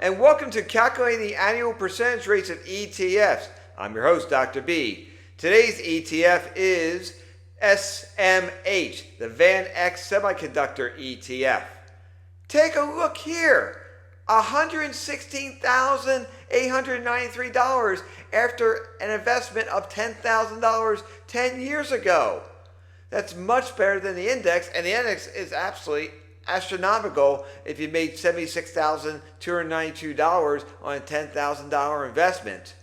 and welcome to Calculating the Annual Percentage Rates of ETFs. I'm your host, Dr. B. Today's ETF is SMH, the VanEck Semiconductor ETF. Take a look here, $116,893 after an investment of $10,000 10 years ago. That's much better than the index, and the index is absolutely astronomical if you made $76,292 on a $10,000 investment,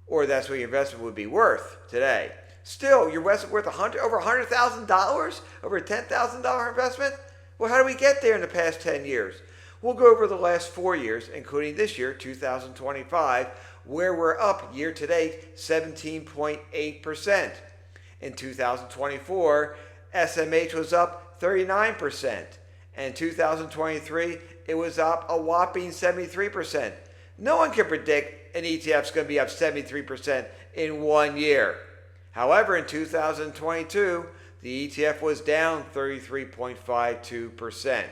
or that's what your investment would be worth today. Still, your investment worth over $100,000 over a $10,000 investment? Well, how do we get there in the past 10 years? We'll go over the last 4 years, including this year, 2025, where we're up year to date 17.8%. In 2024, SMH was up 39%. And in 2023, it was up a whopping 73%. No one can predict an ETF is going to be up 73% in 1 year. However, in 2022, the ETF was down 33.52%.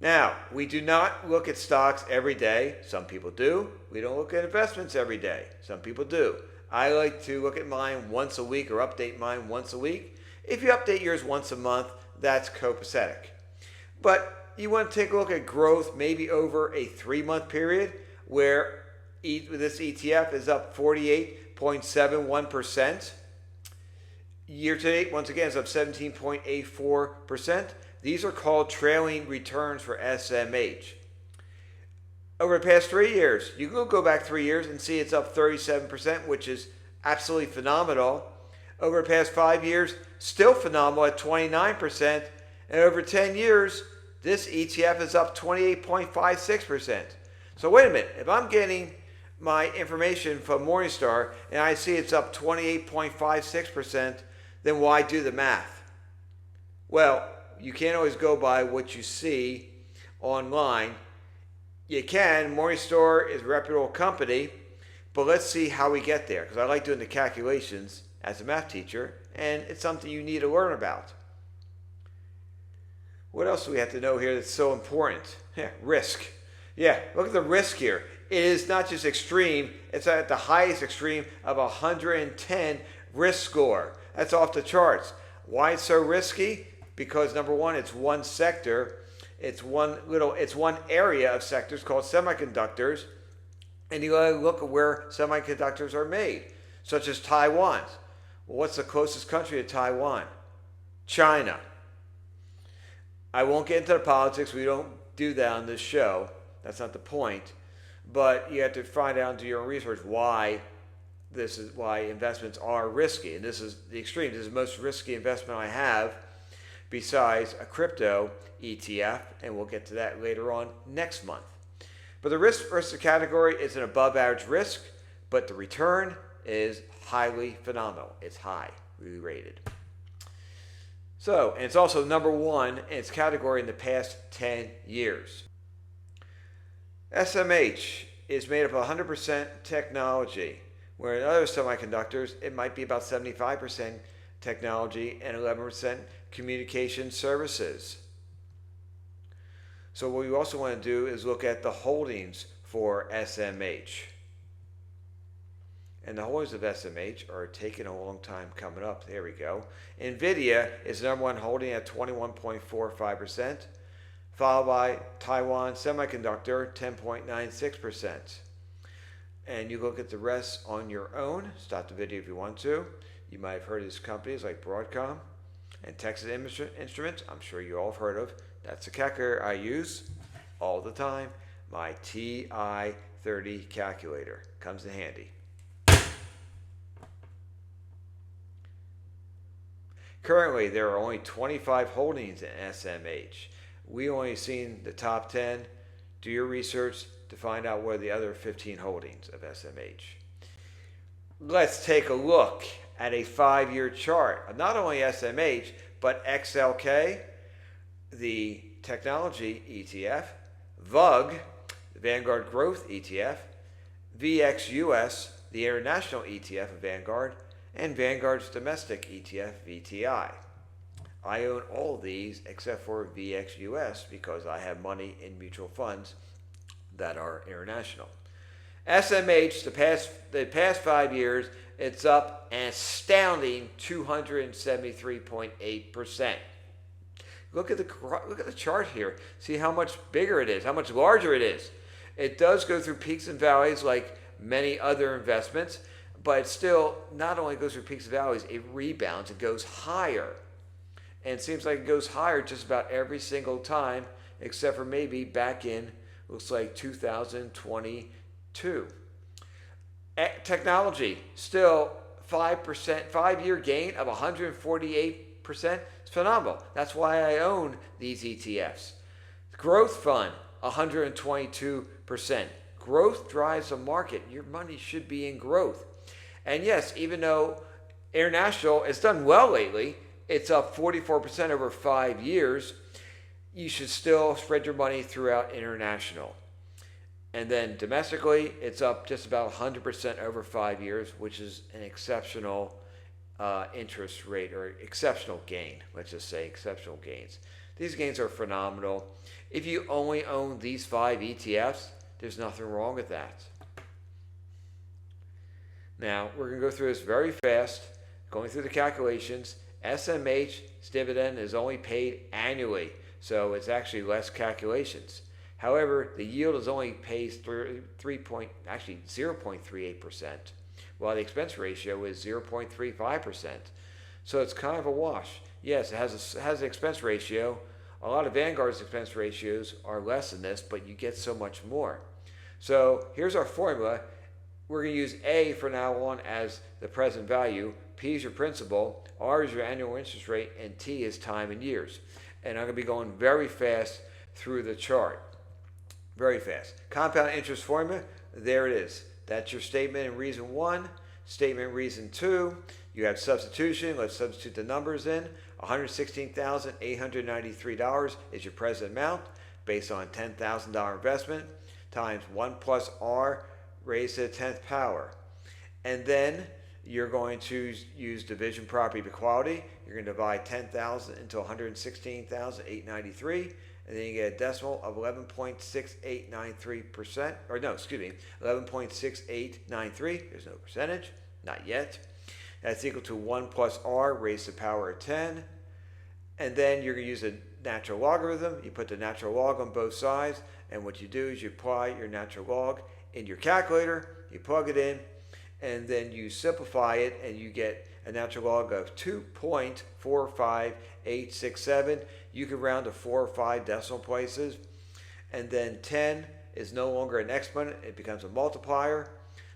Now, we do not look at stocks every day. Some people do. We don't look at investments every day. Some people do. I like to look at mine once a week or update mine once a week. If you update yours once a month, that's copacetic. But you want to take a look at growth maybe over a 3-month period where this ETF is up 48.71%. Year to date, once again, is up 17.84%. These are called trailing returns for SMH. Over the past 3 years, you can go back 3 years and see it's up 37%, which is absolutely phenomenal. Over the past 5 years, still phenomenal at 29%. And over 10 years, this ETF is up 28.56%. So wait a minute, if I'm getting my information from Morningstar and I see it's up 28.56%, then why do the math? Well, you can't always go by what you see online. You can. Morningstar is a reputable company, but let's see how we get there, because I like doing the calculations as a math teacher, and it's something you need to learn about. What else do we have to know here that's so important? Risk. Look at the risk here. It is not just extreme, it's at the highest extreme of 110 risk score. That's off the charts. Why it's so risky? Because number one, it's one sector. It's one area of sectors called semiconductors, and you gotta look at where semiconductors are made, such as Taiwan. Well, what's the closest country to Taiwan? China. I won't get into the politics. We don't do that on this show. That's not the point. But you have to find out and do your own research why investments are risky. And this is the extreme. This is the most risky investment I have besides a crypto ETF, and we'll get to that later on next month. But the risk versus category is an above average risk, but the return is highly phenomenal. It's highly rated. So, and it's also number one in its category in the past 10 years. SMH is made up of 100% technology, where in other semiconductors, it might be about 75% technology and 11% communication services. So what we also want to do is look at the holdings for SMH. And the holdings of SMH are taking a long time coming up. There we go. NVIDIA is the number one holding at 21.45%, followed by Taiwan Semiconductor, 10.96%. And you look at the rest on your own. Stop the video if you want to. You might have heard of these companies like Broadcom and Texas Instruments. I'm sure you all have heard of. That's the calculator I use all the time. My TI-30 calculator comes in handy. Currently, there are only 25 holdings in SMH. We only seen the top 10. Do your research to find out what are the other 15 holdings of SMH. Let's take a look at a 5-year chart of not only SMH, but XLK, the technology ETF, VUG, the Vanguard Growth ETF, VXUS, the international ETF of Vanguard, and Vanguard's domestic ETF, VTI. I own all of these except for VXUS because I have money in mutual funds that are international. SMH, the past 5 years, it's up an astounding 273.8%. Look at the chart here. See how much bigger it is, how much larger it is. It does go through peaks and valleys like many other investments, but it still not only goes through peaks and valleys, it rebounds, it goes higher. And it seems like it goes higher just about every single time, except for maybe back in, looks like 2022. Technology, still 5%, 5-year gain of 148%. It's phenomenal. That's why I own these ETFs. Growth fund, 122%. Growth drives the market. Your money should be in growth. And yes, even though international has done well lately, it's up 44% over 5 years, you should still spread your money throughout international. And then domestically, it's up just about 100% over 5 years, which is an exceptional interest rate or exceptional gain. Let's just say exceptional gains. These gains are phenomenal. If you only own these 5 ETFs, there's nothing wrong with that. Now, we're going to go through this very fast, going through the calculations. SMH's dividend is only paid annually, so it's actually less calculations. However, the yield is only pays 0.38%, while the expense ratio is 0.35%. So it's kind of a wash. Yes, it has an expense ratio. A lot of Vanguard's expense ratios are less than this, but you get so much more. So here's our formula. We're going to use A for now on as the present value, P is your principal, R is your annual interest rate, and T is time in years. And I'm going to be going very fast through the chart. Very fast. Compound interest formula, there it is. That's your statement in reason 1. Statement in reason 2, you have substitution. Let's substitute the numbers in. $116,893 is your present amount based on a $10,000 investment times 1 plus R raised to the 10th power. And then you're going to use division property of equality. You're going to divide 10,000 into 116,893, and then you get a decimal of 11.6893%, or no, excuse me, 11.6893. There's no percentage, not yet. That's equal to 1 plus R raised to the power of 10. And then you're going to use a natural logarithm. You put the natural log on both sides, and what you do is you apply your natural log in your calculator, you plug it in, and then you simplify it, and you get a natural log of 2.45867. You can round to 4 or 5 decimal places. And then 10 is no longer an exponent, it becomes a multiplier.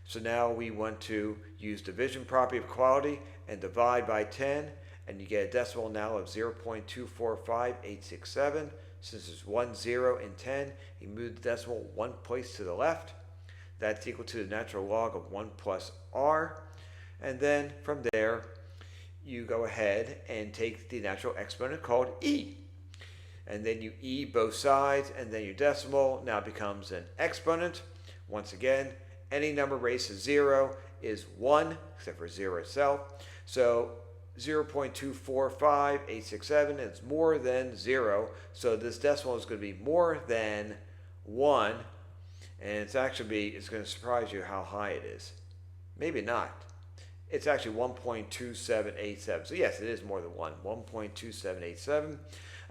So now we want to use division property of equality and divide by 10, and you get a decimal now of 0.245867. Since there's 1 0 in 10, you move the decimal 1 place to the left. That's equal to the natural log of 1 plus R. And then from there, you go ahead and take the natural exponent called E. And then you E both sides, and then your decimal now becomes an exponent. Once again, any number raised to 0 is 1, except for 0 itself. So 0.245867 is more than 0. So this decimal is going to be more than 1. And it's going to surprise you how high it is. Maybe not. It's actually 1.2787. So yes, it is more than 1. 1.2787.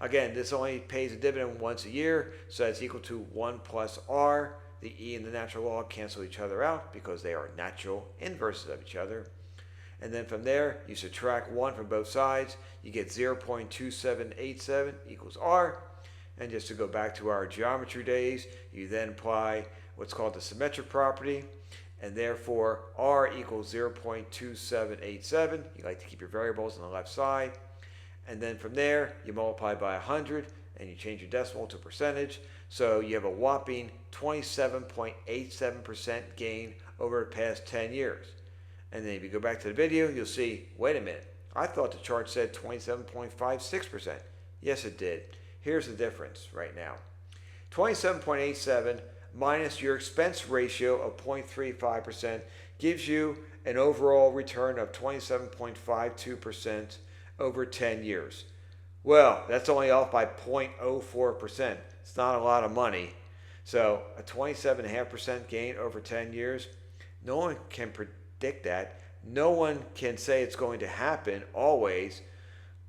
Again, this only pays a dividend once a year, so that's equal to 1 plus R. The E and the natural log cancel each other out because they are natural inverses of each other. And then from there, you subtract 1 from both sides. You get 0.2787 equals R. And just to go back to our geometry days, you then apply what's called the symmetric property, and therefore R equals 0.2787. You like to keep your variables on the left side. And then from there, you multiply by 100, and you change your decimal to percentage. So you have a whopping 27.87% gain over the past 10 years. And then if you go back to the video, you'll see, wait a minute, I thought the chart said 27.56%. Yes, it did. Here's the difference right now. 27.87 minus your expense ratio of 0.35% gives you an overall return of 27.52% over 10 years. Well, that's only off by 0.04%. It's not a lot of money. So a 27.5% gain over 10 years, no one can predict that. No one can say it's going to happen always,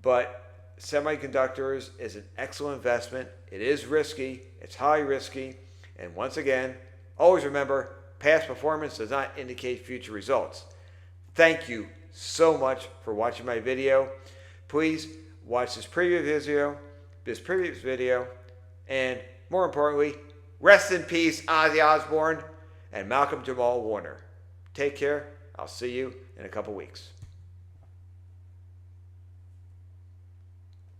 but semiconductors is an excellent investment. It is risky, it's high risky, and once again, always remember, past performance does not indicate future results. Thank you so much for watching my video. Please watch this previous video, and more importantly, rest in peace, Ozzy Osbourne and Malcolm Jamal Warner. Take care. I'll see you in a couple weeks.